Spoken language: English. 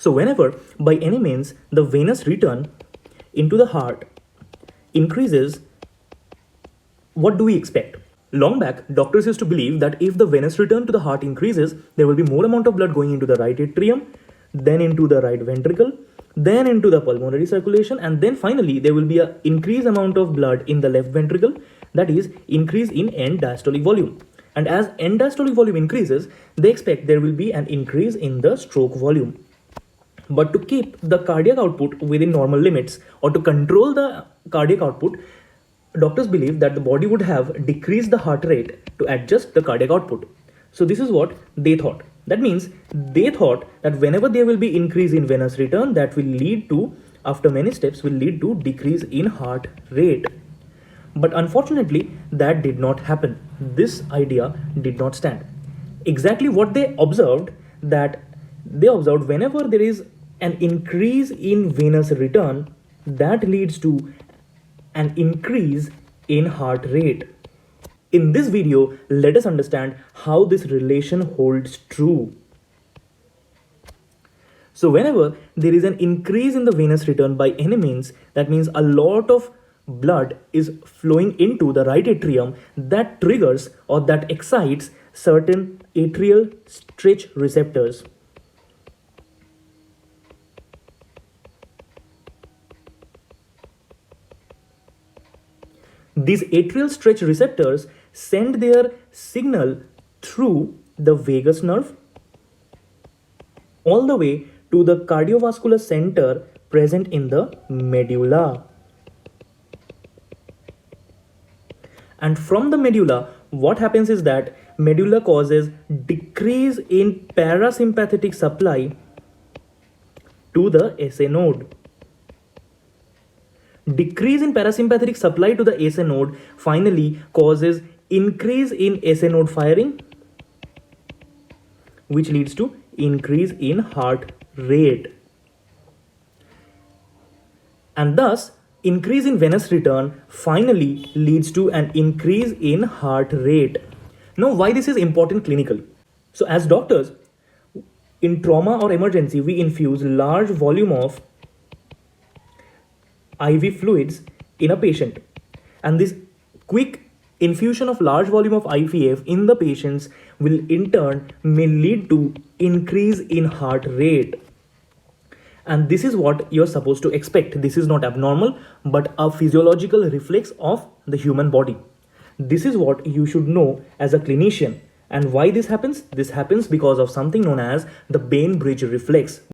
So whenever by any means the venous return into the heart increases, what do we expect? Long back, doctors used to believe that if the venous return to the heart increases, there will be more amount of blood going into the right atrium, then into the right ventricle, then into the pulmonary circulation, and then finally there will be an increased amount of blood in the left ventricle, that is increase in end diastolic volume. And as end diastolic volume increases, they expect there will be an increase in the stroke volume. But to keep the cardiac output within normal limits, or to control the cardiac output, doctors believe that the body would have decreased the heart rate to adjust the cardiac output. So this is what they thought. That means they thought that whenever there will be increase in venous return, that will lead to, after many steps, will lead to decrease in heart rate. But unfortunately, that did not happen. This idea did not stand. Exactly what they observed, that they observed whenever there is an increase in venous return, that leads to an increase in heart rate. In this video, let us understand how this relation holds true. So whenever there is an increase in the venous return by any means, that means a lot of blood is flowing into the right atrium, that triggers or that excites certain atrial stretch receptors. These atrial stretch receptors send their signal through the vagus nerve all the way to the cardiovascular center present in the medulla. And from the medulla, what happens is that medulla causes decrease in parasympathetic supply to the SA node. Decrease in parasympathetic supply to the SA node finally causes increase in SA node firing, which leads to increase in heart rate. And thus, increase in venous return finally leads to an increase in heart rate. Now, why this is important clinically? So as doctors, in trauma or emergency, we infuse large volume of IV fluids in a patient, and this quick infusion of large volume of IVF in the patients will in turn may lead to increase in heart rate. And this is what you're supposed to expect. This is not abnormal, but a physiological reflex of the human body. This is what you should know as a clinician. And why this happens? This happens because of something known as the Bainbridge reflex.